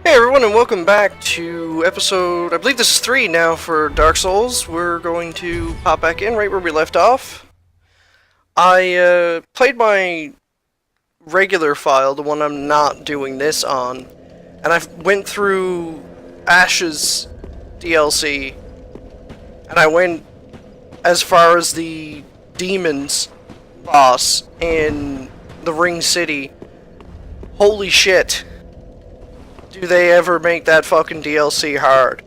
Hey everyone, and welcome back to episode, I believe this is 3 now for Dark Souls. We're going to pop back in right where we left off. I played my regular file, the one I'm not doing this on, and I went through Ash's DLC, and I went as far as the Demons boss in the Ring City. Holy shit. Do they ever make that fucking DLC hard?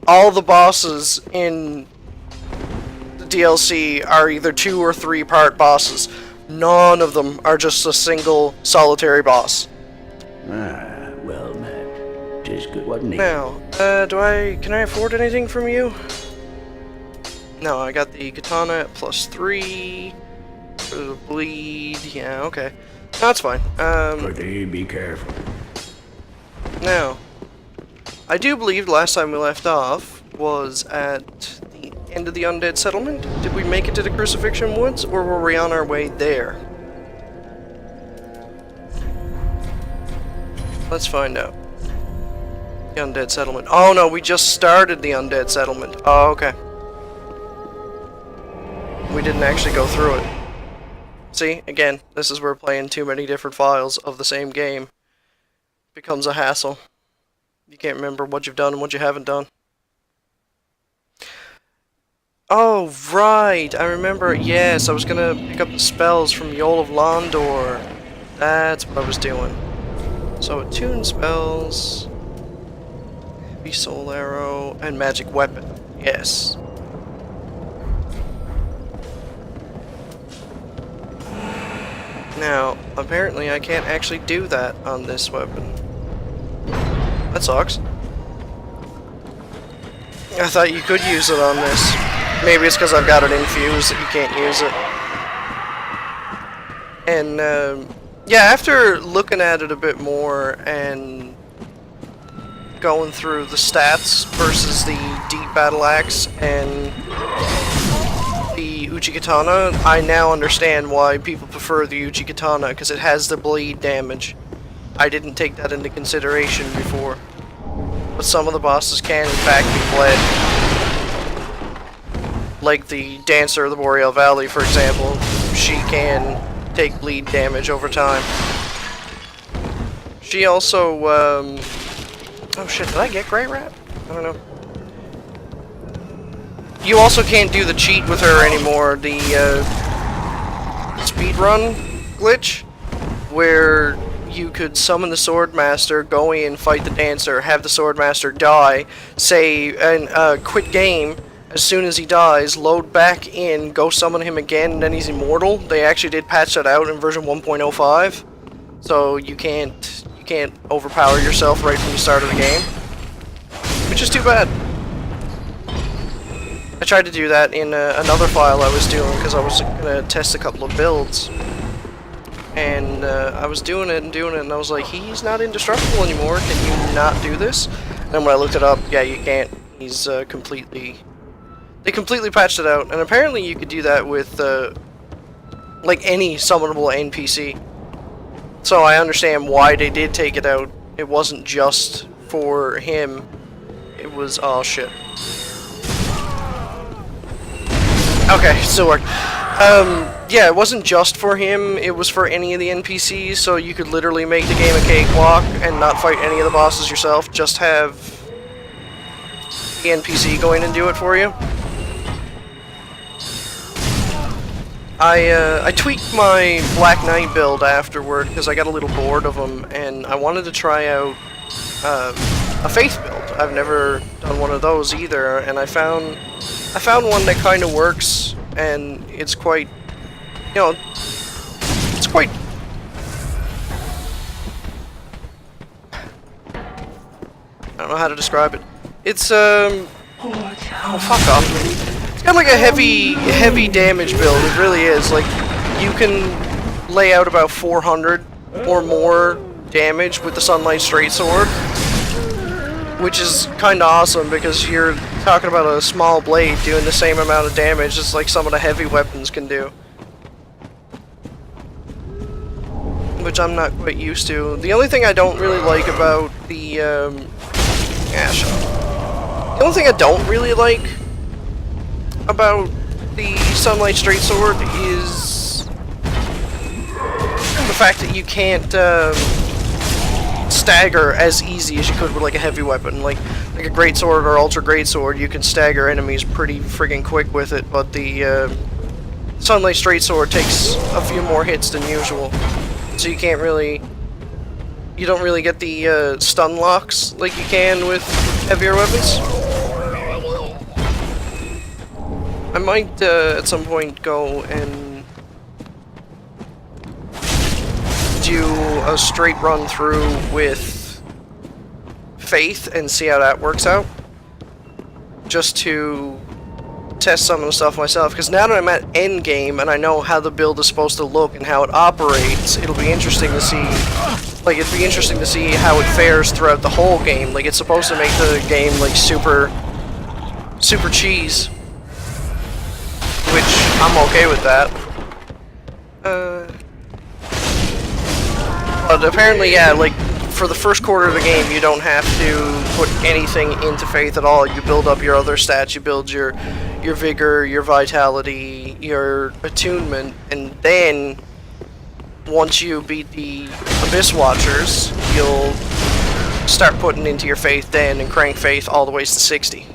All the bosses in the DLC are either 2 or 3 part bosses. None of them are just a single solitary boss. Ah, well met. 'Tis good, wasn't it? Now, can I afford anything from you? No, I got the katana at +3 for the bleed. Yeah, okay. That's fine. Pretty be careful. Now, I do believe the last time we left off was at the end of the Undead Settlement. Did we make it to the Crucifixion Woods, or were we on our way there? Let's find out. The Undead Settlement. Oh no, we just started the Undead Settlement. Oh, okay. We didn't actually go through it. See, again, this is where playing too many different files of the same game becomes a hassle. You can't remember what you've done and what you haven't done. Oh, right, I remember, yes, I was gonna pick up the spells from Yol of Londor. That's what I was doing. So, attune spells, heavy soul arrow, and magic weapon, yes. Now, apparently I can't actually do that on this weapon. That sucks. I thought you could use it on this. Maybe it's because I've got it infused that you can't use it. And, yeah, after looking at it a bit more and going through the stats versus the deep battle axe and the Uchi-Katana, I now understand why people prefer the Uchi-Katana, because it has the bleed damage. I didn't take that into consideration before. But some of the bosses can in fact be bled. Like the Dancer of the Boreal Valley, for example. She can take bleed damage over time. She also, oh shit, did I get Great Rat? I don't know. You also can't do the cheat with her anymore, the speedrun glitch, where you could summon the Swordmaster, go in, fight the Dancer, have the Swordmaster die, say, and quit game as soon as he dies, load back in, go summon him again, and then he's immortal. They actually did patch that out in version 1.05, so you can't overpower yourself right from the start of the game, which is too bad. I tried to do that in another file I was doing because I was going to test a couple of builds. And I was doing it, and I was like, he's not indestructible anymore, can you not do this? And then when I looked it up, yeah, you can't. He's they completely patched it out. And apparently you could do that with, like, any summonable NPC. So I understand why they did take it out. It wasn't just for him. It was, oh shit. Okay, still worked. Yeah, it wasn't just for him, it was for any of the NPCs, so you could literally make the game a cakewalk and not fight any of the bosses yourself, just have the NPC go in and do it for you. I tweaked my Black Knight build afterward, because I got a little bored of them, and I wanted to try out a Faith build. I've never done one of those either, and I found one that kind of works, and it's quite, you know, it's quite, I don't know how to describe it. It's, oh, fuck off. It's got like a heavy damage build, it really is. Like, you can lay out about 400 or more damage with the Sunlight Straight Sword, which is kind of awesome because you're talking about a small blade doing the same amount of damage as like some of the heavy weapons can do. which I'm not quite used to. The only thing I don't really like about the, shut up. The only thing I don't really like about the Sunlight Straight Sword is the fact that you can't, stagger as easy as you could with like a heavy weapon. Like a great sword or ultra great sword, you can stagger enemies pretty friggin' quick with it, but the Sunlight Straight Sword takes a few more hits than usual. So you can't really... You don't really get the stun locks like you can with heavier weapons. I might at some point go and do a straight run through with Faith and see how that works out. Just to test some of the stuff myself, because now that I'm at endgame and I know how the build is supposed to look and how it operates, it'll be interesting to see, like, it'd be interesting to see how it fares throughout the whole game. Like, it's supposed to make the game, like, super cheese, which I'm okay with that. But apparently, yeah, like, for the first quarter of the game, you don't have to put anything into Faith at all. You build up your other stats, you build your vigor, your vitality, your attunement, and then once you beat the Abyss Watchers, you'll start putting into your Faith then and crank Faith all the way to 60.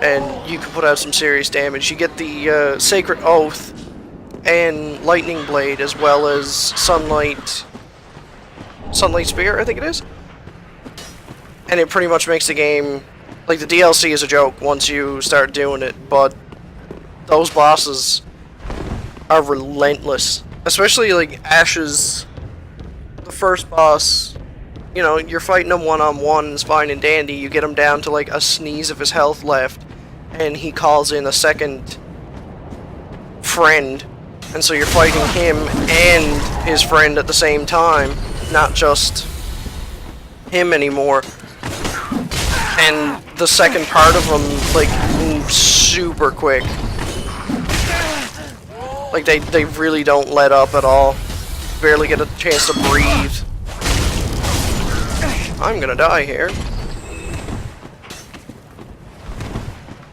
And you can put out some serious damage. You get the Sacred Oath and Lightning Blade, as well as Sunlight Spear, I think it is. And it pretty much makes the game, like, the DLC is a joke once you start doing it, but those bosses are relentless. Especially, like, Ash's, the first boss, you know, you're fighting him one-on-one, it's fine and dandy, you get him down to, like, a sneeze of his health left, and he calls in a second friend, and so you're fighting him and his friend at the same time, not just him anymore. And the second part of them, like, moves super quick. Like, they really don't let up at all. Barely get a chance to breathe. I'm gonna die here.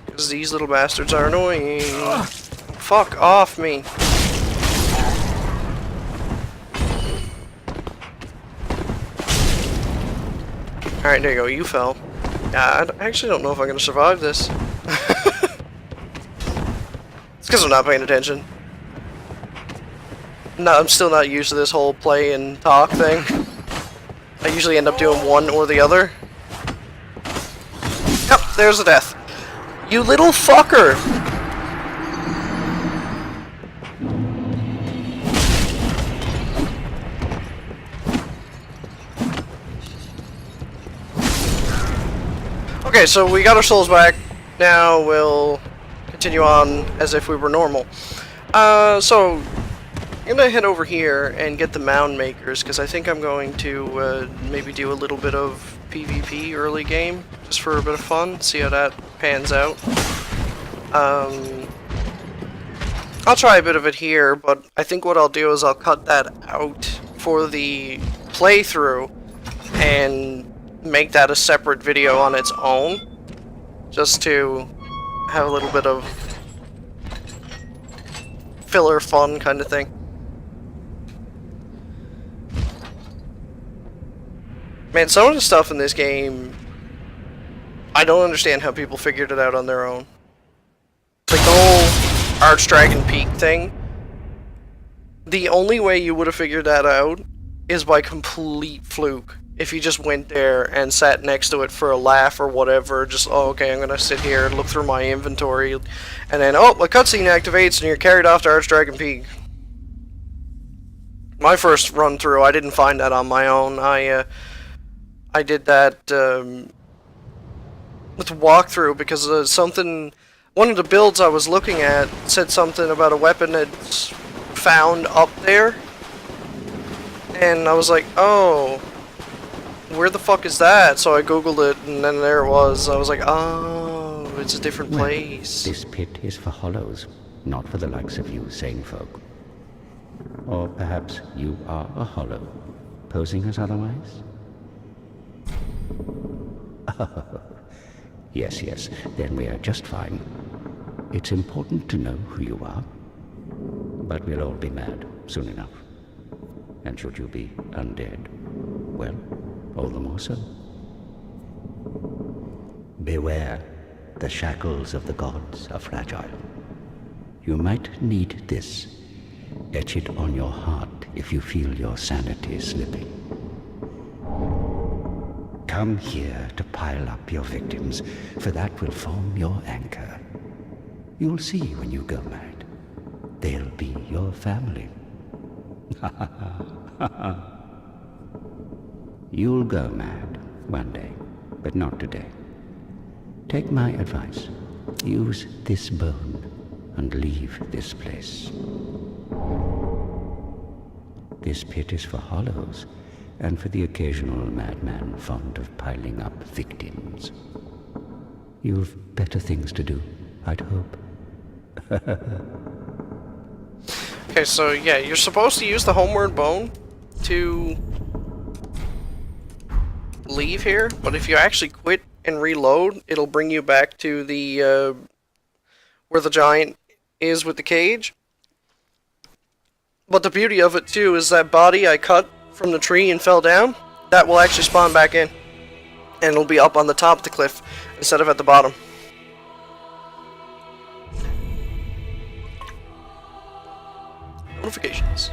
Because these little bastards are annoying. Fuck off me. Alright, there you go, you fell. I actually don't know if I'm going to survive this. It's because I'm not paying attention. No, I'm still not used to this whole play and talk thing. I usually end up doing one or the other. Yep, there's the death. You little fucker! Okay, so we got our souls back. Now we'll continue on as if we were normal. So I'm gonna head over here and get the mound makers, because I think I'm going to maybe do a little bit of PvP early game, just for a bit of fun, see how that pans out. I'll try a bit of it here, but I think what I'll do is I'll cut that out for the playthrough and make that a separate video on its own, just to have a little bit of filler fun kind of thing. Man, some of the stuff in this game, I don't understand how people figured it out on their own. Like the whole Archdragon Peak thing, the only way you would have figured that out is by complete fluke. If you just went there and sat next to it for a laugh or whatever, just, oh, okay, I'm gonna sit here and look through my inventory, and then, oh, a cutscene activates and you're carried off to Archdragon Peak. My first run through, I didn't find that on my own. I did that with walkthrough because one of the builds I was looking at said something about a weapon that's found up there, and I was like, oh, where the fuck is that? So I googled it, and then there it was. I was like, oh, it's a different place. This pit is for hollows, not for the likes of you sane folk. Or perhaps you are a hollow, posing as otherwise? Yes, yes, then we are just fine. It's important to know who you are, but we'll all be mad soon enough. And should you be undead, well, all the more so. Beware, the shackles of the gods are fragile. You might need this. Etch it on your heart if you feel your sanity slipping. Come here to pile up your victims, for that will form your anchor. You'll see when you go mad. They'll be your family. You'll go mad one day, but not today. Take my advice. Use this bone and leave this place. This pit is for hollows, and for the occasional madman fond of piling up victims. You've better things to do, I'd hope. Okay, so yeah, you're supposed to use the homeward bone to leave here, but if you actually quit and reload, it'll bring you back to the where the giant is with the cage. But the beauty of it too is that body I cut from the tree and fell down, that will actually spawn back in, and it'll be up on the top of the cliff instead of at the bottom. Notifications.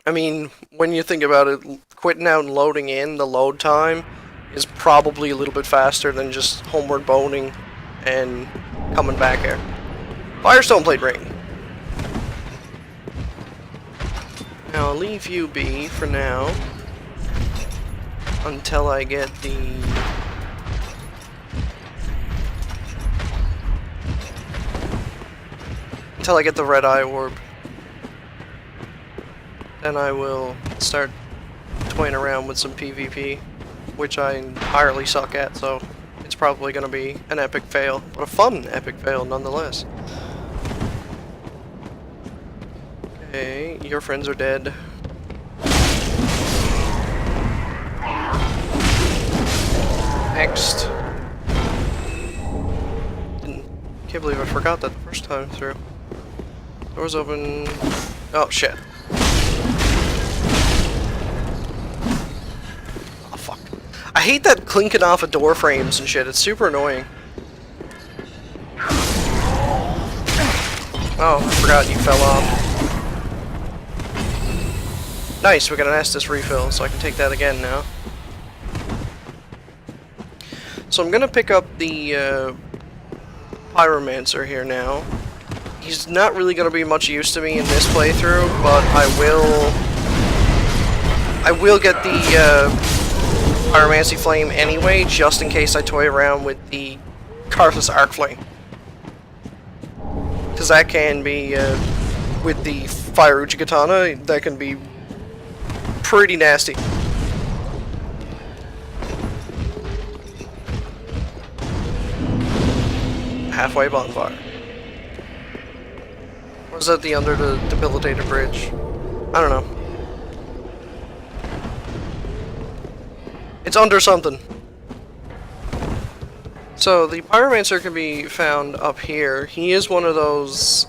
I mean, when you think about it, quitting out and loading in, the load time is probably a little bit faster than just homeward boning and coming back here. Firestone plate ring. Now I'll leave you be for now until I get the red eye orb. Then I will start toying around with some PvP, which I entirely suck at, so it's probably going to be an epic fail, but a fun epic fail nonetheless. Okay, your friends are dead. Next. Can't believe I forgot that the first time through. Door's open. Oh shit. Oh fuck. I hate that clinking off of door frames and shit. It's super annoying. Oh, I forgot you fell off. Nice, we got an Estus refill, so I can take that again now. So I'm gonna pick up the Pyromancer here now. He's not really gonna be much use to me in this playthrough, but I will get the Pyromancy Flame anyway, just in case I toy around with the Karthus Arc Flame. Because that can be, with the Fire Uchi Katana, that can be pretty nasty. Halfway bonfire. Or is that the under the debilitated bridge? I don't know. It's under something. So the Pyromancer can be found up here. He is one of those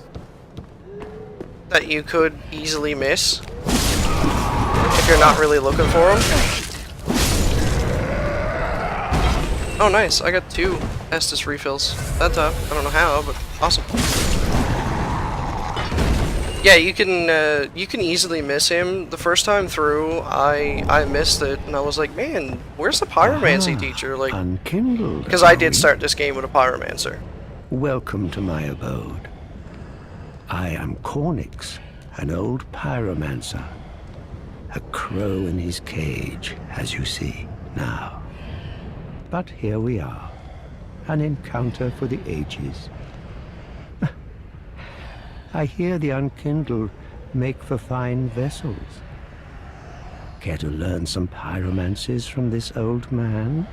that you could easily miss if you're not really looking for him. Oh nice, I got 2 Estus refills that time. I don't know how, but awesome. Yeah, you can easily miss him. The first time through, I missed it, and I was like, man, where's the Pyromancy teacher? Like, unkindled. because I did start this game with a Pyromancer. Welcome to my abode. I am Cornix, an old Pyromancer. A crow in his cage, as you see now. But here we are, an encounter for the ages. I hear the unkindled make for fine vessels. Care to learn some pyromancies from this old man?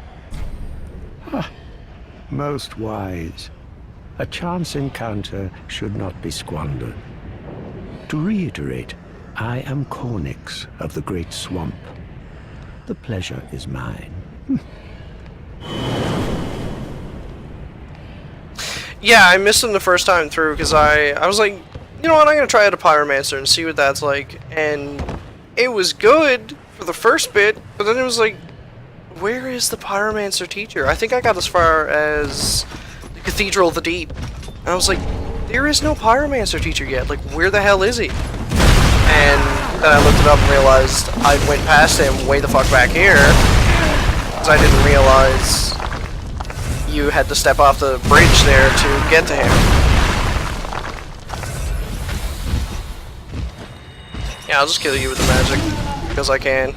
Ah, most wise. A chance encounter should not be squandered. To reiterate, I am Cornix of the Great Swamp. The pleasure is mine. Yeah, I missed him the first time through because I was like, you know what, I'm gonna try out a Pyromancer and see what that's like. And it was good for the first bit, but then it was like, where is the Pyromancer teacher? I think I got as far as the Cathedral of the Deep. And I was like, there is no Pyromancer teacher yet. Like, where the hell is he? And then I looked it up and realized I went past him way the fuck back here. Because I didn't realize you had to step off the bridge there to get to him. Yeah, I'll just kill you with the magic. Because I can.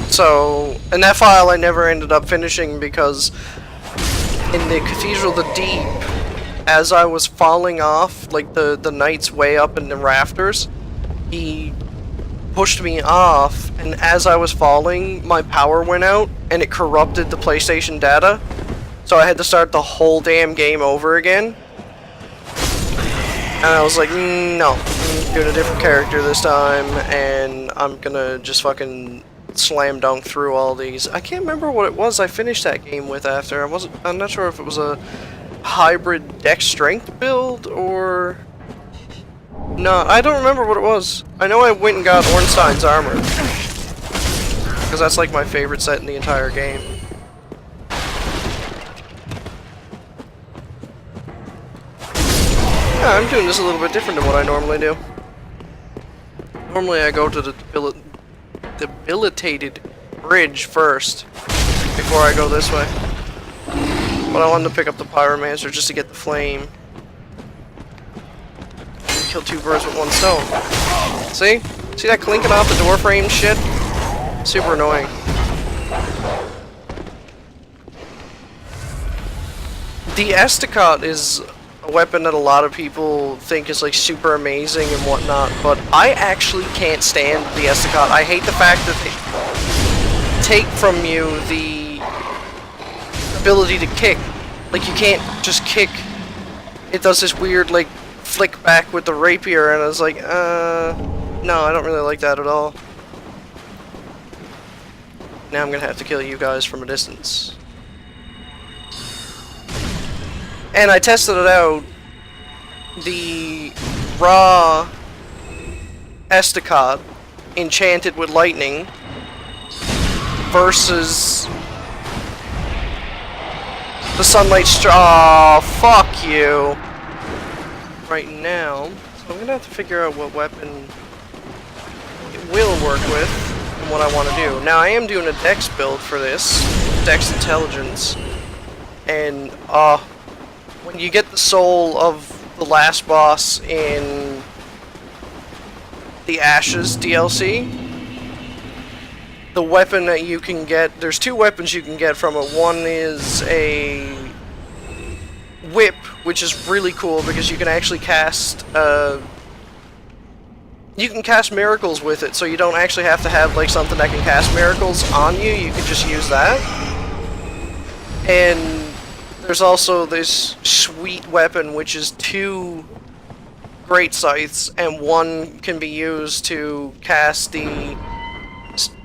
So, and that file I never ended up finishing because in the Cathedral of the Deep, as I was falling off, like the knight's way up in the rafters, he pushed me off, and as I was falling, my power went out, and it corrupted the PlayStation data, so I had to start the whole damn game over again. And I was like, no, I'm doing a different character this time, and I'm gonna just fucking slam dunk through all these. I can't remember what it was I finished that game with after. I'm not sure if it was a hybrid dex strength build or no, I don't remember what it was. I know I went and got Ornstein's armor because that's like my favorite set in the entire game. Yeah, I'm doing this a little bit different than what I normally do. Normally I go to the debilitated bridge first before I go this way. But I wanted to pick up the Pyromancer just to get the flame. Kill two birds with one stone. See? See that clinking off the door frame shit? Super annoying. The Estacot is a weapon that a lot of people think is like super amazing and whatnot, but I actually can't stand the Estacot. I hate the fact that they take from you the ability to kick. Like, you can't just kick. It does this weird like flick back with the rapier, and I was like, no, I don't really like that at all. Now I'm gonna have to kill you guys from a distance. And I tested it out. The raw Estacot enchanted with lightning versus the sunlight oh, fuck you. Right now, so I'm gonna have to figure out what weapon it will work with and what I want to do. Now I am doing a dex build for this, dex intelligence, and when you get the soul of the last boss in the Ashes DLC, the weapon that you can get, there's two weapons you can get from it. One is a whip, which is really cool because you can actually cast miracles with it, so you don't actually have to have like something that can cast miracles on you. You can just use that. And there's also this sweet weapon, which is two great scythes, and one can be used to cast the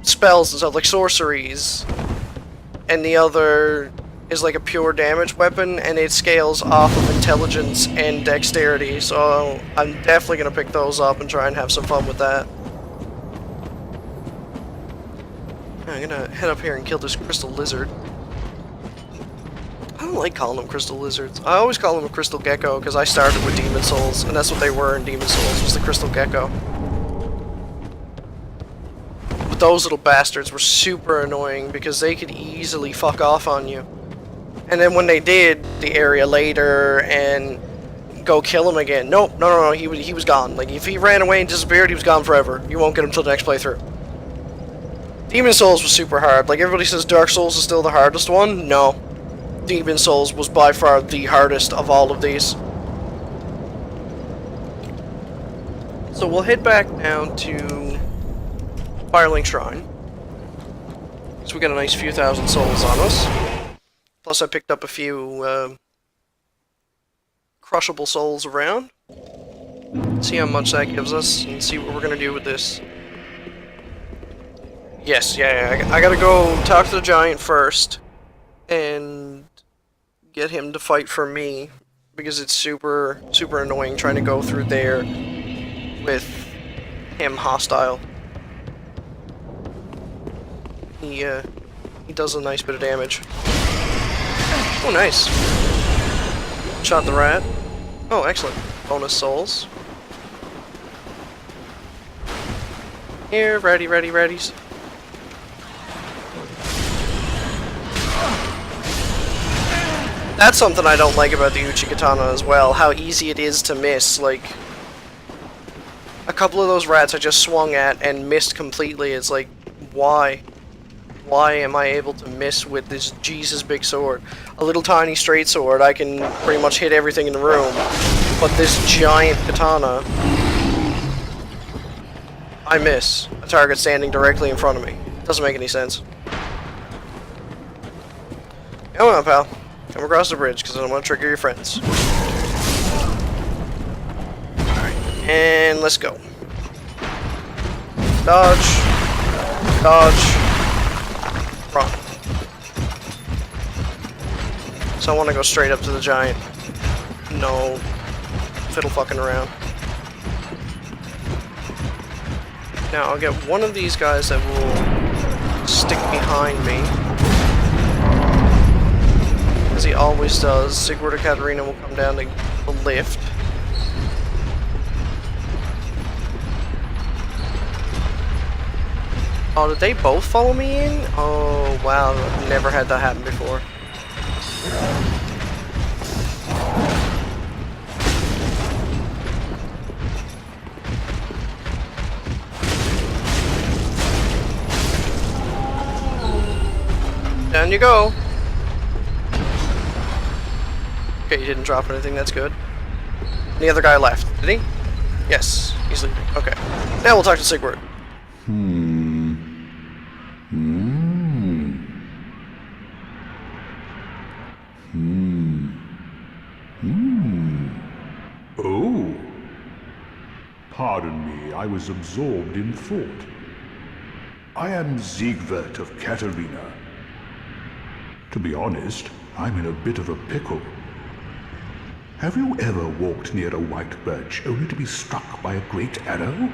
spells and stuff, like sorceries, and the other is like a pure damage weapon, and it scales off of intelligence and dexterity, so I'm definitely going to pick those up and try and have some fun with that. I'm going to head up here and kill this crystal lizard. I don't like calling them crystal lizards. I always call them a crystal gecko because I started with Demon Souls, and that's what they were in Demon Souls, was the crystal gecko. But those little bastards were super annoying because they could easily fuck off on you. And then when they did the area later and go kill him again, nope, no, he was gone. Like, if he ran away and disappeared, he was gone forever. You won't get him till the next playthrough. Demon Souls was super hard. Like, everybody says Dark Souls is still the hardest one. No. Demon Souls was by far the hardest of all of these. So we'll head back down to Firelink Shrine. So we got a nice few thousand souls on us. Plus I picked up a few crushable souls around. See how much that gives us, and see what we're gonna do with this. Yes, yeah, I gotta go talk to the giant first, and get him to fight for me, because it's super annoying trying to go through there with him hostile. He does a nice bit of damage. Oh, nice. Shot the rat. Oh, excellent. Bonus souls. Here, readies. That's something I don't like about the Uchi Katana as well, how easy it is to miss. Like, a couple of those rats I just swung at and missed completely. It's like, why? Why am I able to miss with this Jesus big sword? A little tiny straight sword, I can pretty much hit everything in the room. But this giant katana, I miss a target standing directly in front of me. Doesn't make any sense. Come on, pal. Come across the bridge, because I don't want to trigger your friends. Alright, and let's go. Dodge. Dodge. Run. So I want to go straight up to the giant. No fiddle fucking around. Now I'll get one of these guys that will stick behind me, as he always does. Sigurd or Katarina will come down to the lift. Oh, did they both follow me in? Oh, wow, I've never had that happen before. Down you go. Okay, you didn't drop anything, that's good. And the other guy left, did he? Yes, he's leaving. Okay. Now we'll talk to Sigurd. Oh. Pardon me, I was absorbed in thought. I am Siegwart of Katarina. To be honest, I'm in a bit of a pickle. Have you ever walked near a white birch only to be struck by a great arrow?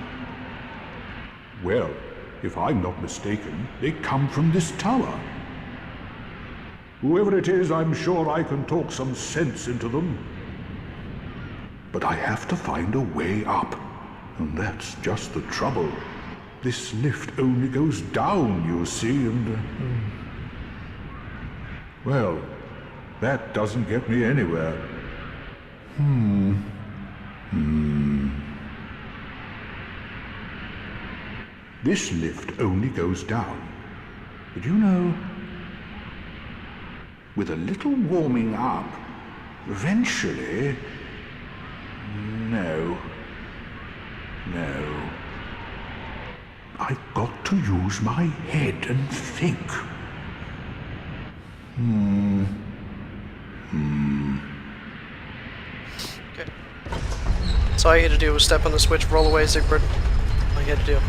Well, if I'm not mistaken, they come from this tower. Whoever it is, I'm sure I can talk some sense into them. But I have to find a way up, and that's just the trouble. This lift only goes down, you see, and... Well, that doesn't get me anywhere. This lift only goes down. But you know, with a little warming up, eventually... No. I've got to use my head and think. Okay. So all you had to do was step on the switch, roll away, Sigbert. All you had to do.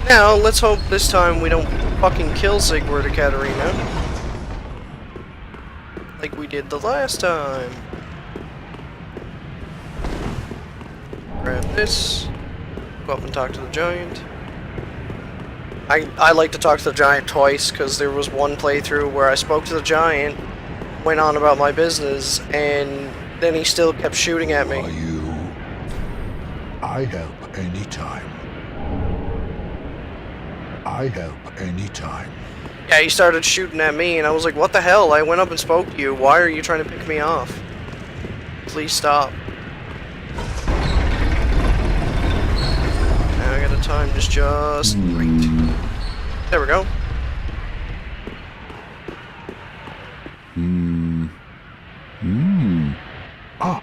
Now, let's hope this time we don't fucking kill Sigurd or Katarina, like we did the last time. Grab this. Go up and talk to the giant. I like to talk to the giant twice, because there was one playthrough where I spoke to the giant, went on about my business, and then he still kept shooting at me. Are you? I help anytime. I help anytime. Yeah, he started shooting at me, and I was like, what the hell? I went up and spoke to you. Why are you trying to pick me off? Please stop. Now I gotta time this just right. There we go. Ah,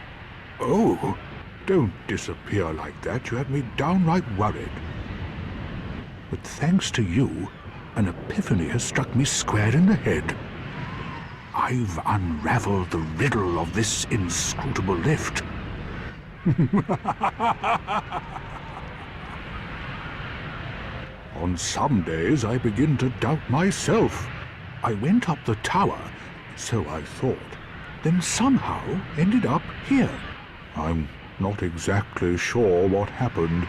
oh, don't disappear like that. You had me downright worried. But thanks to you, an epiphany has struck me square in the head. I've unraveled the riddle of this inscrutable lift. On some days I begin to doubt myself. I went up the tower, so I thought, then somehow ended up here. I'm not exactly sure what happened.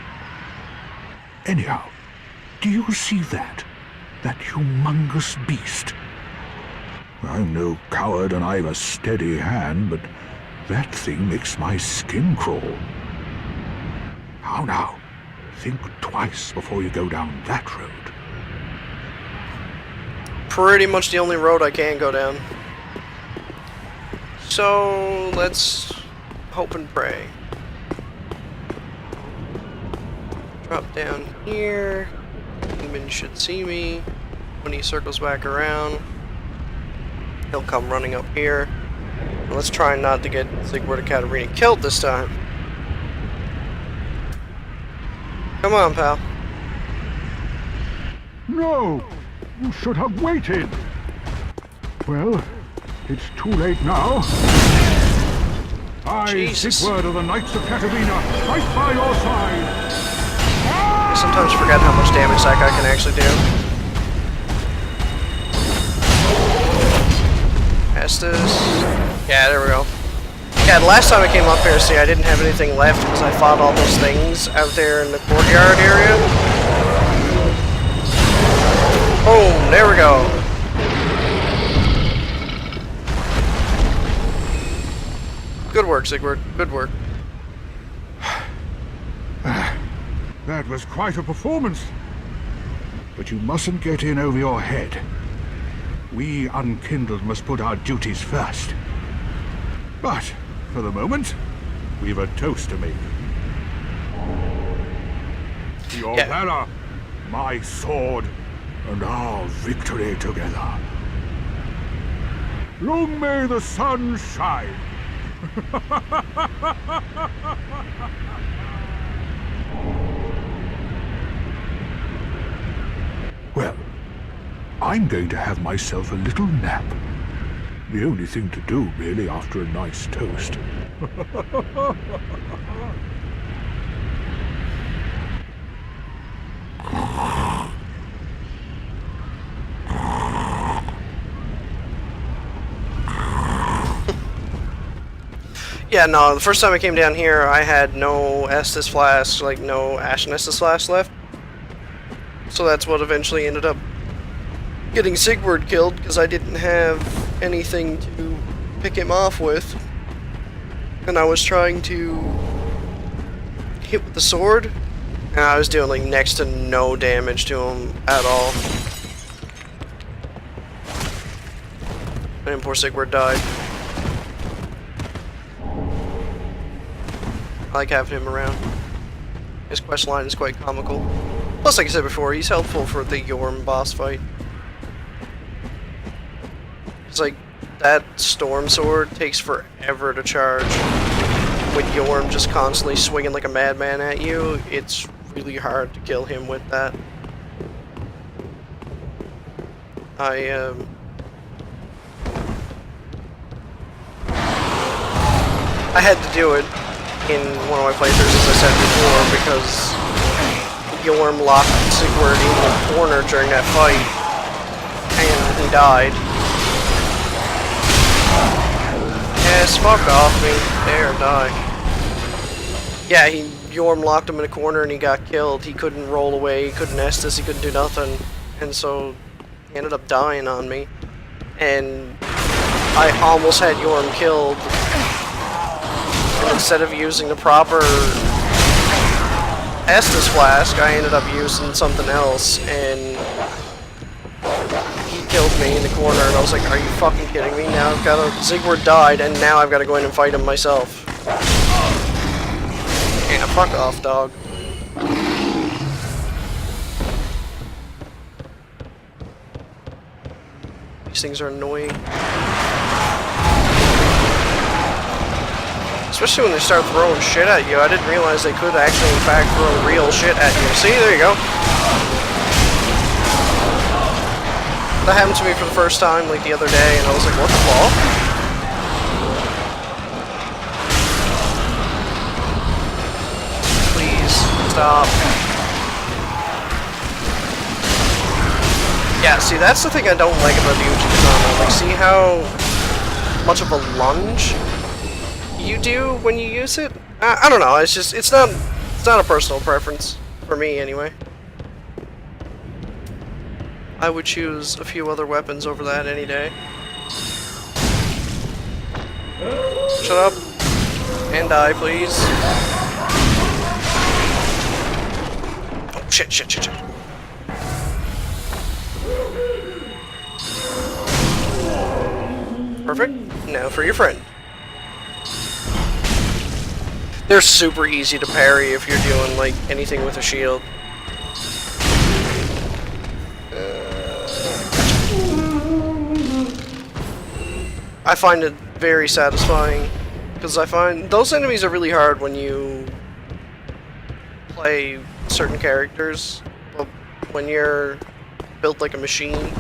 Anyhow, do you see that? That humongous beast? I'm no coward and I've a steady hand, but that thing makes my skin crawl. How now? Think twice before you go down that road. Pretty much the only road I can go down. So, let's hope and pray. Drop down here. Demon should see me. When he circles back around, he'll come running up here. And let's try not to get Siegward and Katarina killed this time. Come on, pal. No! You should have waited! Well, it's too late now. I, Jesus. Siegward of the Knights of Katarina, fight by your side! I sometimes forget how much damage that guy can actually do. Estes. Yeah, there we go. Yeah, the last time I came up here, see, I didn't have anything left because I fought all those things out there in the courtyard area. Boom, there we go. Good work, Siegward. Good work. That was quite a performance. But you mustn't get in over your head. We unkindled must put our duties first. But, for the moment, we've a toast to make. Your valor, my sword, and our victory together. Long may the sun shine. Well, I'm going to have myself a little nap. The only thing to do, really, after a nice toast. Yeah, no, the first time I came down here, I had no Estus flask, like no Ashen Estus flask left. So that's what eventually ended up getting Siegward killed, because I didn't have anything to pick him off with. And I was trying to hit with the sword, and I was doing like next to no damage to him at all. And poor Siegward died. I like having him around. His quest line is quite comical. Plus, like I said before, he's helpful for the Yorm boss fight. It's like, that storm sword takes forever to charge. With Yorm just constantly swinging like a madman at you, it's really hard to kill him with that. I had to do it in one of my playthroughs, as I said before, because Yorm locked Siegward in the corner during that fight, and he died. Yes, fuck off me. There, die. Yeah, Yorm locked him in a corner and he got killed. He couldn't roll away, he couldn't Estus, he couldn't do nothing, and so he ended up dying on me. And I almost had Yorm killed. And instead of using the proper Estus flask, I ended up using something else, and he killed me in the corner, and I was like, are you fucking kidding me? Now I've got to... Siegward died, and now I've got to go in and fight him myself. Yeah, fuck off, dog. These things are annoying. Especially when they start throwing shit at you. I didn't realize they could actually, in fact, throw real shit at you. See, there you go. That happened to me for the first time, like, the other day, and I was like, what the fuck? Please, stop. Yeah, see, that's the thing I don't like about the Uchi Katana. Like, see how much of a lunge you do when you use it? I don't know, it's just, it's not a personal preference, for me, anyway. I would choose a few other weapons over that any day. Shut up. And die, please. Oh, shit. Perfect. Now for your friend. They're super easy to parry if you're doing, like, anything with a shield. I find it very satisfying, because I find those enemies are really hard when you play certain characters, but when you're built like a machine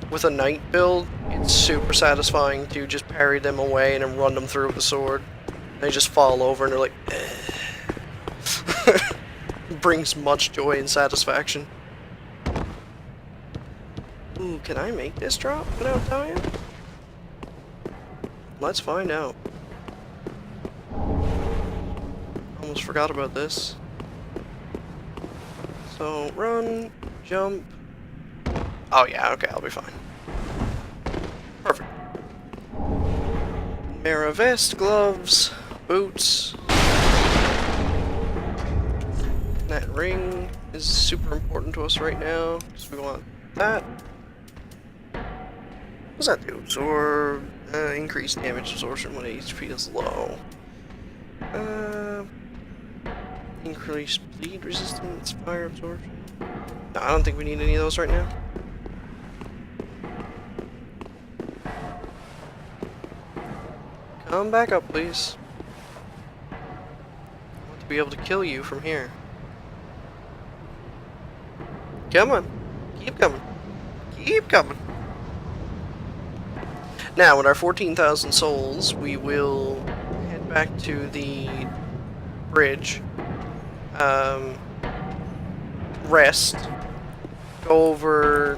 with a knight build, it's super satisfying to just parry them away and then run them through with the sword. They just fall over and they're like, brings much joy and satisfaction. Ooh, can I make this drop without dying? Let's find out. Almost forgot about this. So, run, jump. Oh yeah, okay, I'll be fine. Perfect. Mara vest, gloves, boots. That ring is super important to us right now, because we want that. What does that do? Absorb, increase damage absorption when HP is low. Increase bleed resistance, fire absorption. No, I don't think we need any of those right now. Come back up, please. I want to be able to kill you from here. Come on. Keep coming. Keep coming. Now, with our 14,000 souls, we will head back to the bridge, rest, go over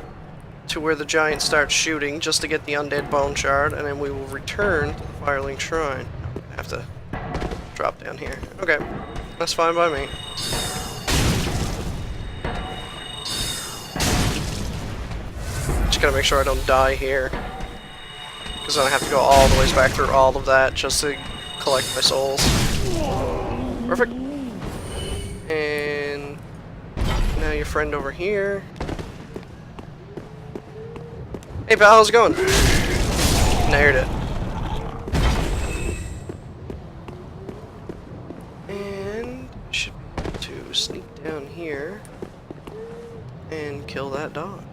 to where the giant starts shooting just to get the undead bone shard, and then we will return to the Firelink Shrine. I have to drop down here. Okay, that's fine by me. Just gotta make sure I don't die here. Because then I have to go all the ways back through all of that just to collect my souls. Perfect. And now your friend over here. Hey pal, how's it going? Nailed it. And should be able to sneak down here and kill that dog.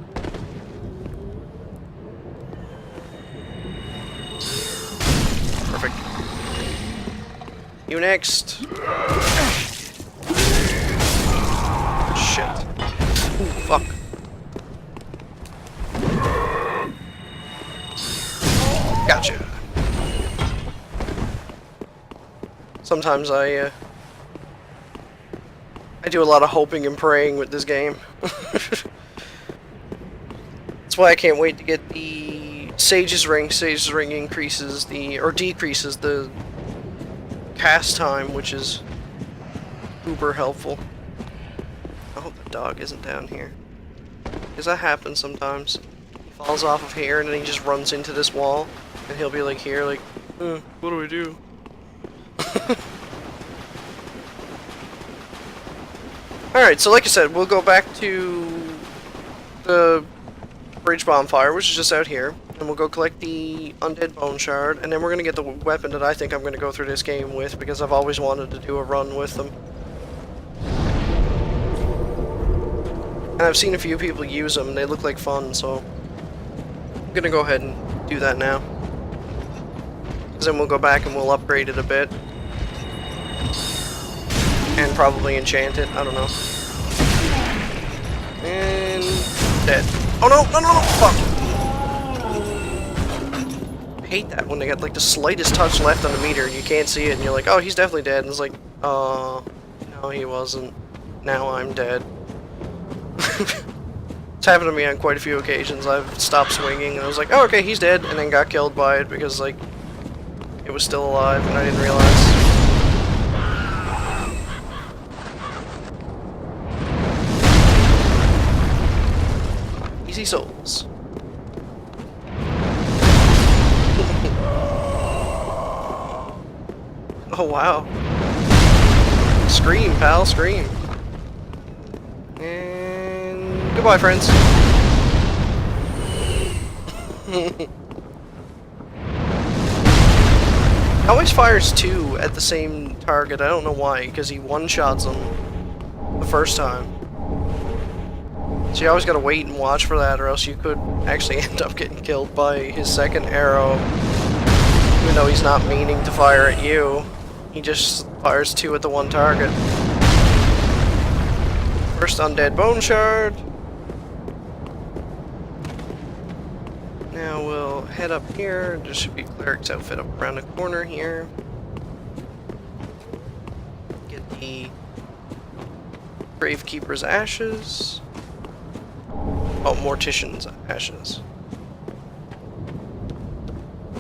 Perfect. You next. Shit. Ooh, fuck. Gotcha. Sometimes I do a lot of hoping and praying with this game. That's why I can't wait to get the Sage's Ring. Sage's Ring increases or decreases the cast time, which is uber helpful. I hope the dog isn't down here, because that happens sometimes. He falls off of here and then he just runs into this wall, and he'll be like here, like, what do we do? Alright, so like I said, we'll go back to the bridge bonfire, which is just out here, and we'll go collect the undead bone shard, and then we're going to get the weapon that I think I'm going to go through this game with, because I've always wanted to do a run with them. And I've seen a few people use them, and they look like fun, so I'm going to go ahead and do that now. Because then we'll go back and we'll upgrade it a bit. And probably enchant it, I don't know. And dead. Oh no, no, no, no, fuck. I hate that when they got like the slightest touch left on the meter and you can't see it and you're like, oh, he's definitely dead. And it's like, no, he wasn't. Now I'm dead. It's happened to me on quite a few occasions. I've stopped swinging and I was like, oh, okay, he's dead, and then got killed by it because, like, it was still alive and I didn't realize. Easy souls. Oh, wow. Scream, pal, scream. And goodbye, friends. Always fires two at the same target. I don't know why, because he one-shots them the first time. So you always gotta wait and watch for that, or else you could actually end up getting killed by his second arrow. Even though he's not meaning to fire at you, he just fires two at the one target. First undead bone shard. Now we'll head up here. There should be cleric's outfit up around the corner here. Get the gravekeeper's ashes. Oh, mortician's ashes.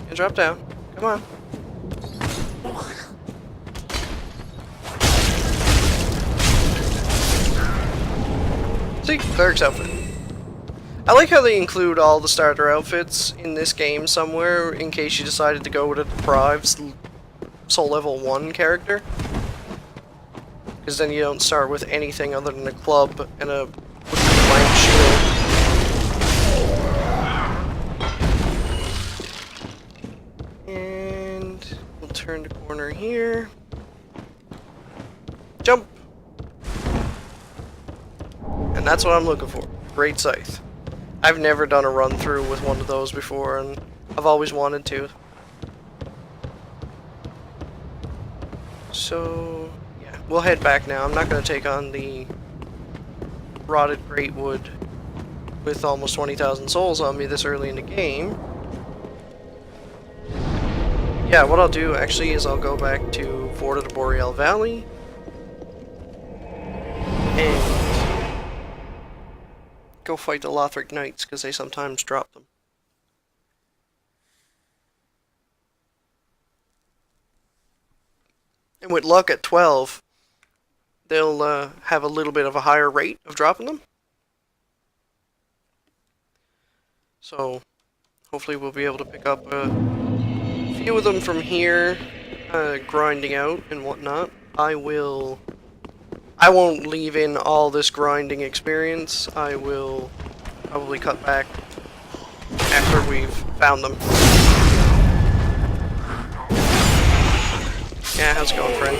And drop down. Come on. See, cleric's outfit. I like how they include all the starter outfits in this game somewhere in case you decided to go with a deprived soul level 1 character. Because then you don't start with anything other than a club and a blank shield. And we'll turn the corner here. Jump! And that's what I'm looking for. Great scythe. I've never done a run through with one of those before, and I've always wanted to. So, yeah, we'll head back now. I'm not going to take on the rotted greatwood with almost 20,000 souls on me this early in the game. Yeah, what I'll do actually is I'll go back to Fort of the Boreal Valley. And go fight the Lothric Knights, because they sometimes drop them. And with luck at 12, they'll have a little bit of a higher rate of dropping them. So, hopefully we'll be able to pick up a few of them from here, grinding out and whatnot. I won't leave in all this grinding experience. I will probably cut back after we've found them. Yeah, how's it going, friend?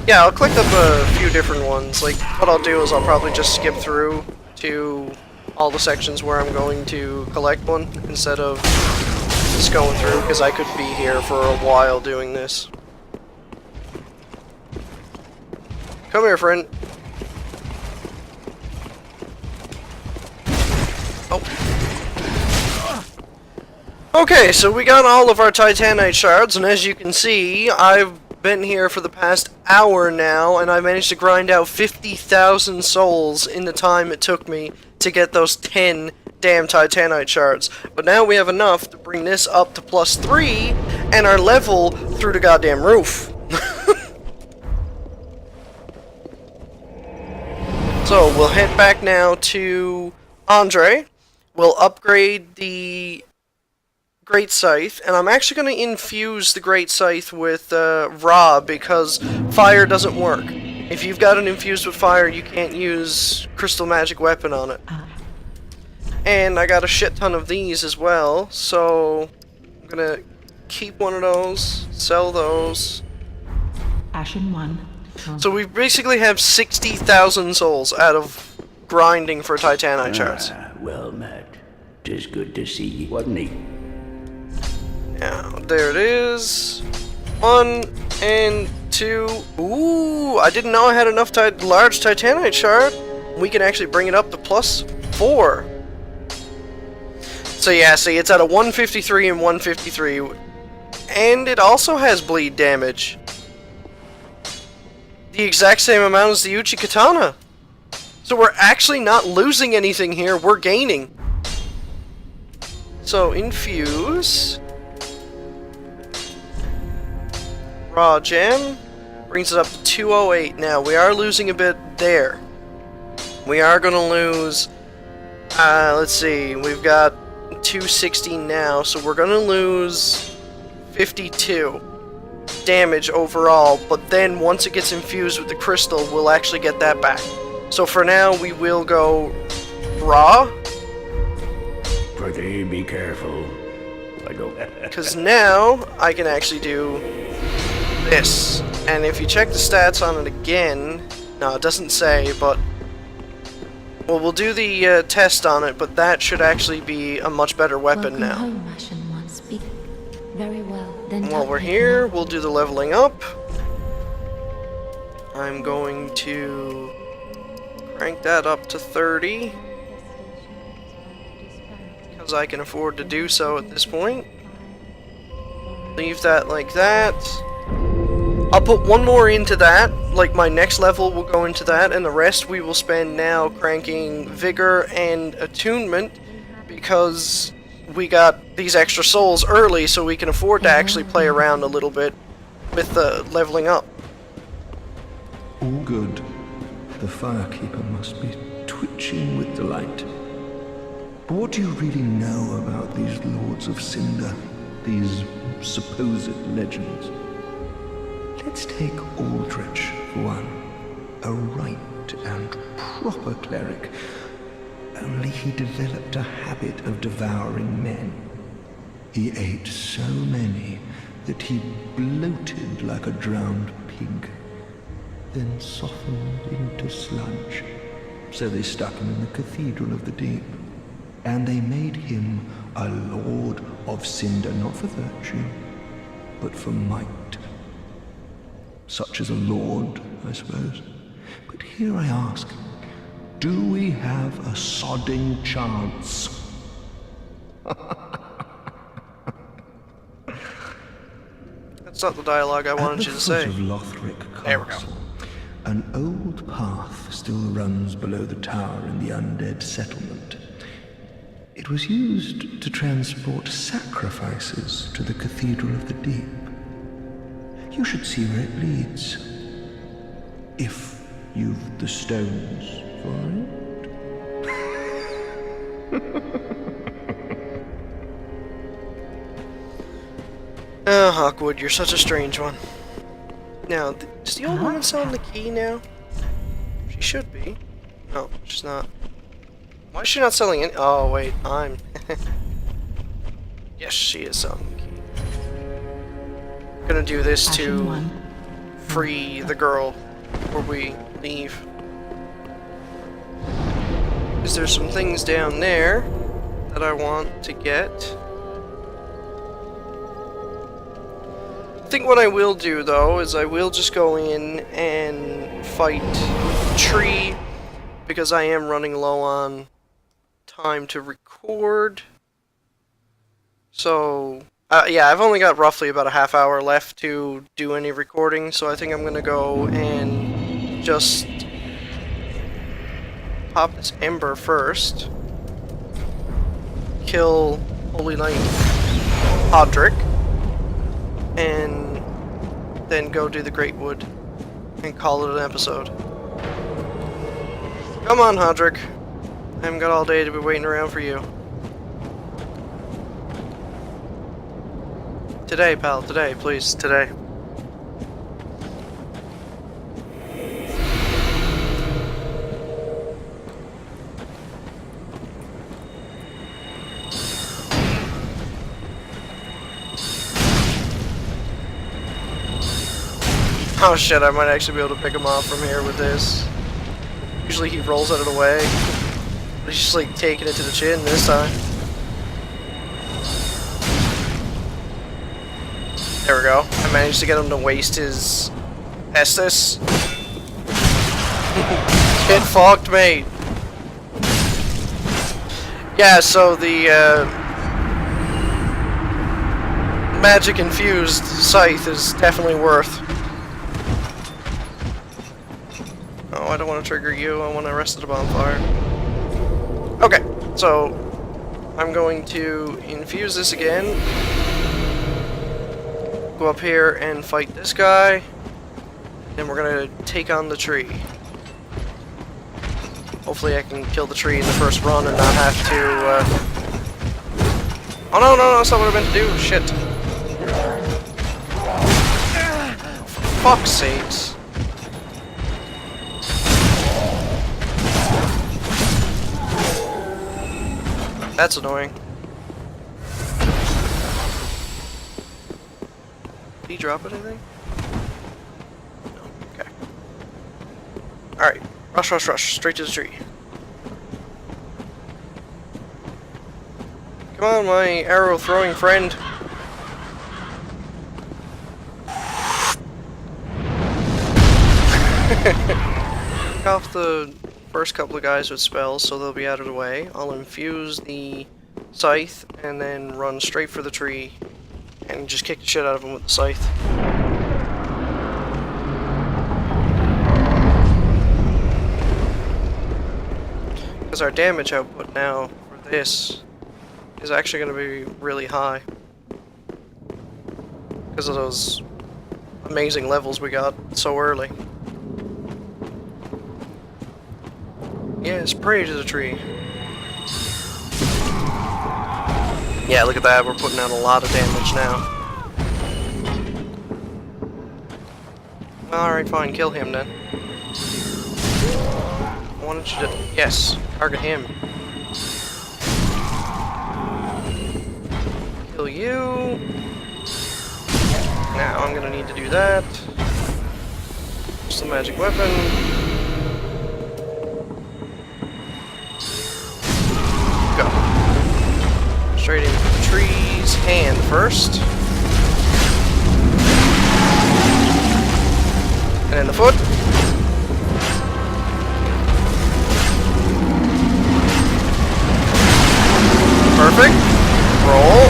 Yeah, I'll click up a few different ones. Like, what I'll do is I'll probably just skip through to all the sections where I'm going to collect one, instead of just going through, because I could be here for a while doing this. Come here, friend. Oh. Okay, so we got all of our Titanite shards, and as you can see, I've been here for the past hour now, and I managed to grind out 50,000 souls in the time it took me to get those 10 damn Titanite shards. But now we have enough to bring this up to +3, and our level through the goddamn roof. So, we'll head back now to Andre. We'll upgrade the Great Scythe, and I'm actually going to infuse the Great Scythe with Ra, because fire doesn't work. If you've got it infused with fire, you can't use Crystal Magic Weapon on it. And I got a shit ton of these as well, so I'm going to keep one of those, sell those. Ashen 1. So we basically have 60,000 souls out of grinding for Titanite shards. Well met. 'Tis good to see ye, wasn't he? Now, there it is. 1, And 2. Ooh, I didn't know I had enough large titanite shard. We can actually bring it up to +4. So yeah, see, it's at a 153 and 153. And it also has bleed damage. The exact same amount as the Uchi Katana. So we're actually not losing anything here, we're gaining. So, infuse. Raw gem. Brings it up to 208. Now, we are losing a bit there. We are going to lose... let's see, we've got 260 now, so we're going to lose 52 damage overall, but then once it gets infused with the crystal, we'll actually get that back. So for now, we will go raw. Pretty, be careful. I go. Because now, I can actually do this. And if you check the stats on it again, no, it doesn't say, but... Well, we'll do the test on it, but that should actually be a much better weapon now. Home, Ashen One. Speak very well. Then While we're here, we'll do the leveling up. I'm going to crank that up to 30. Because I can afford to do so at this point. Leave that like that. I'll put one more into that, like my next level will go into that, and the rest we will spend now cranking Vigor and Attunement, because we got these extra souls early, so we can afford to actually play around a little bit with the leveling up. All good. The Firekeeper must be twitching with delight. But what do you really know about these Lords of Cinder, these supposed legends? Let's take Aldrich for one, a right and proper cleric, only he developed a habit of devouring men. He ate so many that he bloated like a drowned pig, then softened into sludge. So they stuck him in the Cathedral of the Deep, and they made him a Lord of Cinder, not for virtue, but for might. Such as a lord, I suppose. But here I ask, do we have a sodding chance? That's not the dialogue I wanted you to say. At the foot of Lothric There we go. Castle, an old path still runs below the tower in the undead settlement. It was used to transport sacrifices to the Cathedral of the Deep. You should see where it leads, if you've the stones for it. Oh, Hawkwood, you're such a strange one. Now, is the old woman selling the key now? She should be. No, she's not. Why is she not selling any? Oh, wait, I'm... Yes, she is selling the key. Gonna do this to free the girl before we leave. Is there some things down there that I want to get? I think what I will do though is I will just go in and fight Tree, because I am running low on time to record. So yeah, I've only got roughly about a half hour left to do any recording, so I think I'm gonna go and just pop this Ember first, kill Holy Knight Podrick, and then go do the Great Wood and call it an episode. Come on, Hodrick. I haven't got all day to be waiting around for you. Today, pal, today, please, today. Oh shit, I might actually be able to pick him off from here with this. Usually he rolls out of the way. But he's just like taking it to the chin this time. There we go. I managed to get him to waste his Estus. It fucked me. Yeah, so the magic infused scythe is definitely worth. Oh, I don't want to trigger you. I want to rest at a bonfire. Okay, so I'm going to infuse this again. Go up here and fight this guy. Then we're gonna take on the tree. Hopefully I can kill the tree in the first run and not have to, Oh no, that's not what I meant to do. Shit. For fuck's sakes. That's annoying. Did he drop anything? No. Okay. Alright. Rush. Straight to the tree. Come on, my arrow-throwing friend. Knock off the first couple of guys with spells, so they'll be out of the way. I'll infuse the scythe, and then run straight for the tree, and just kick the shit out of him with the scythe. Because our damage output now for this is actually going to be really high. Because of those amazing levels we got so early. Yes, pray to the tree. Yeah, look at that, we're putting out a lot of damage now. Alright, fine, kill him then. Why don't you just... Yes, target him. Kill you. Now I'm gonna need to do that. Just a magic weapon. Go. Straight into the tree's hand first. And then the foot. Perfect. Roll.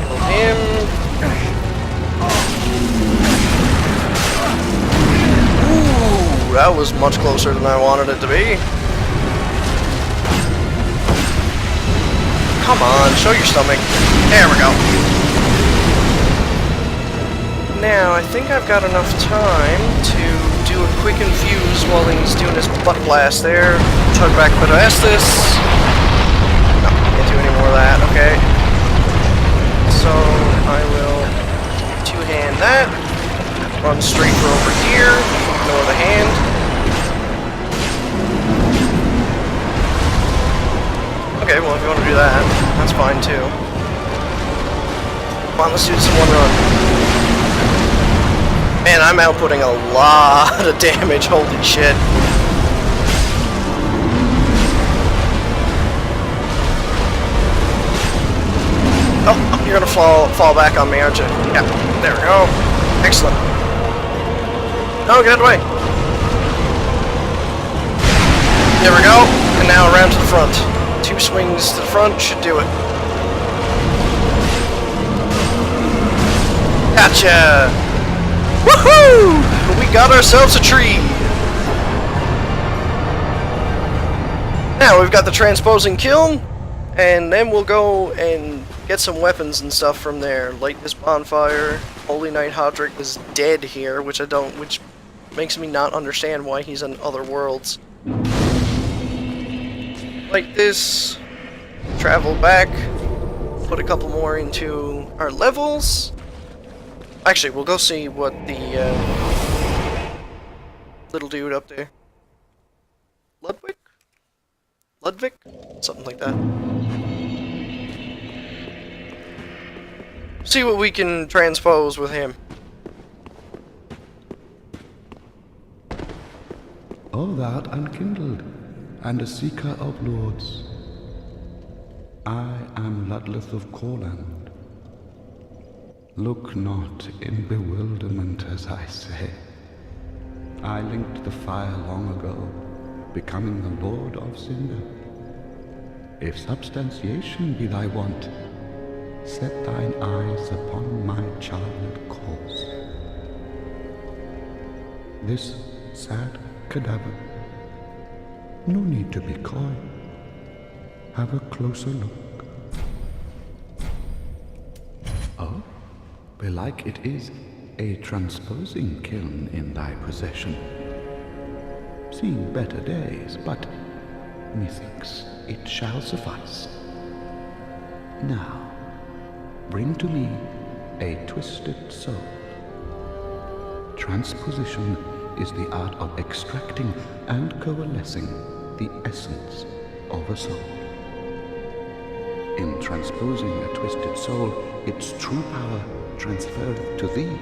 Kill him. Ooh, that was much closer than I wanted it to be. Come on, show your stomach. There we go. Now, I think I've got enough time to do a quick infuse while he's doing his butt blast there. Chug back a bit of Estus. No, can't do any more of that, okay. So, I will two-hand that. Run straight for over here. No other hand. Okay, well, if you want to do that, that's fine too. Come on, let's do this in one run. Man, I'm outputting a lot of damage, holy shit. Oh, you're gonna fall back on me, aren't you? Yeah, there we go. Excellent. No, get out of the way. There we go. And now around to the front. 2 swings to the front should do it. Gotcha! Woohoo! We got ourselves a tree! Now we've got the transposing kiln, and then we'll go and get some weapons and stuff from there. Light this bonfire. Holy Knight Hodrick is dead here, which makes me not understand why he's in other worlds. Like this, travel back, put a couple more into our levels. Actually, we'll go see what the little dude up there, Ludwig? Something like that. See what we can transpose with him. All that unkindled, and a seeker of lords. I am Ludleth of Corland. Look not in bewilderment as I say. I linked the fire long ago, becoming the Lord of Cinder. If substantiation be thy want, set thine eyes upon my charmed course. This sad cadaver, no need to be coy. Have a closer look. Oh, belike it is a transposing kiln in thy possession. Seen better days, but methinks it shall suffice. Now, bring to me a twisted soul. Transposition is the art of extracting and coalescing the essence of a soul. In transposing a twisted soul, its true power transferred to thee.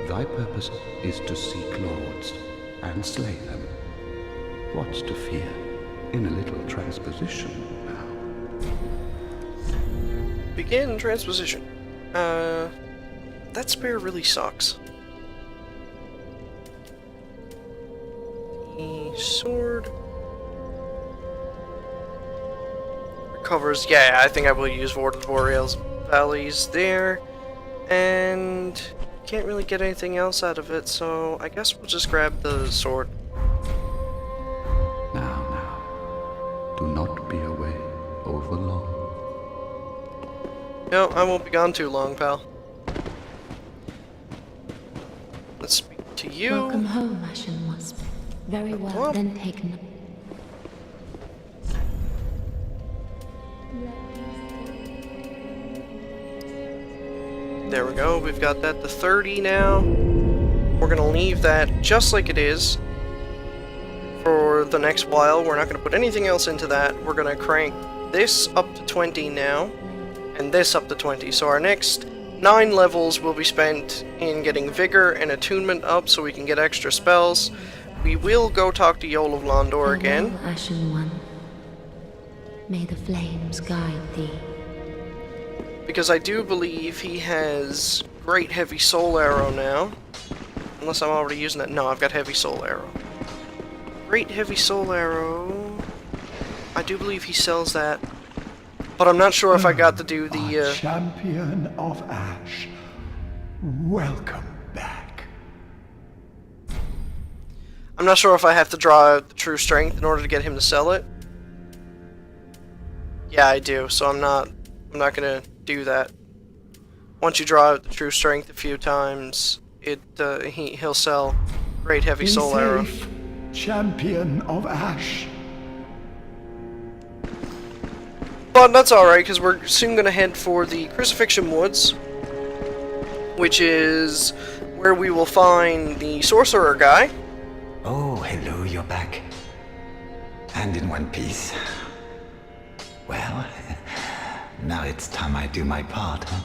Thy purpose is to seek lords and slay them. What's to fear in a little transposition now? Begin transposition. That spear really sucks. The sword recovers. Yeah, I think I will use Ward of Boreal's Valleys there, and can't really get anything else out of it, so I guess we'll just grab the sword. Now, do not be away over long. No, I won't be gone too long, pal. Let's speak to you. Welcome home, Ashen Wasp. Very well, then taken. There we go, we've got that to 30 now. We're gonna leave that just like it is for the next while. We're not gonna put anything else into that. We're gonna crank this up to 20 now, and this up to 20. So our next 9 levels will be spent in getting Vigor and Attunement up so we can get extra spells. We will go talk to Yol of Londor again. Farewell, Ashen One. May the flames guide thee. Because I do believe he has Great Heavy Soul Arrow now. Unless I'm already using that. No, I've got Heavy Soul Arrow. Great Heavy Soul Arrow. I do believe he sells that. But I'm not sure if I got to do the... Champion of Ash. Welcome back. I'm not sure if I have to draw out the True Strength in order to get him to sell it. Yeah, I do, so I'm not gonna do that. Once you draw out the True Strength a few times, he'll sell Great Heavy Soul Arrow. Champion of Ash. But that's alright, because we're soon gonna head for the Crucifixion Woods, which is where we will find the Sorcerer guy. Oh, hello, you're back. And in one piece. Well, now it's time I do my part, huh?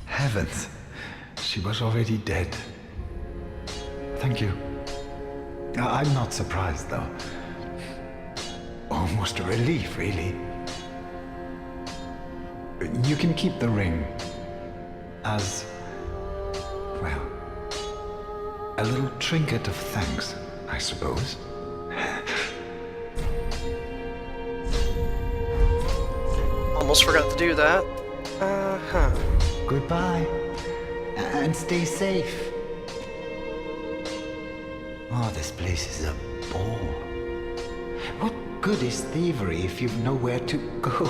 Heavens, she was already dead. Thank you. I'm not surprised, though. Almost a relief, really. You can keep the ring as, well, a little trinket of thanks, I suppose. Almost forgot to do that. Goodbye, and stay safe. Oh, this place is a bore. What good is thievery if you've nowhere to go?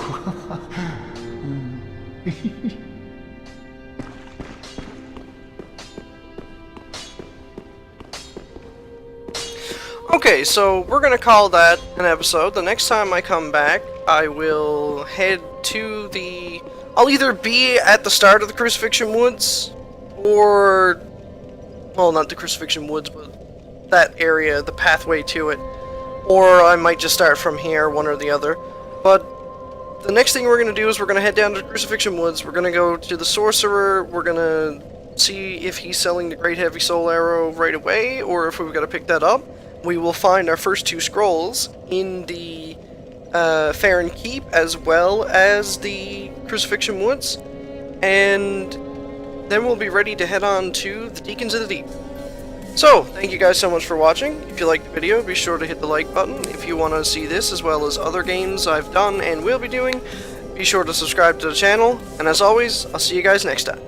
Okay, so we're gonna call that an episode. The next time I come back, I will head to the... I'll either be at the start of the Crucifixion Woods, or... well, not the Crucifixion Woods, but that area, the pathway to it. Or I might just start from here, one or the other. But the next thing we're gonna do is we're gonna head down to the Crucifixion Woods, we're gonna go to the Sorcerer, we're gonna see if he's selling the Great Heavy Soul Arrow right away, or if we've got to pick that up. we will find our first 2 scrolls in the Farron Keep as well as the Crucifixion Woods, and then we'll be ready to head on to the Deacons of the Deep. So, thank you guys so much for watching. If you liked the video, be sure to hit the like button. If you want to see this as well as other games I've done and will be doing, be sure to subscribe to the channel. And as always, I'll see you guys next time.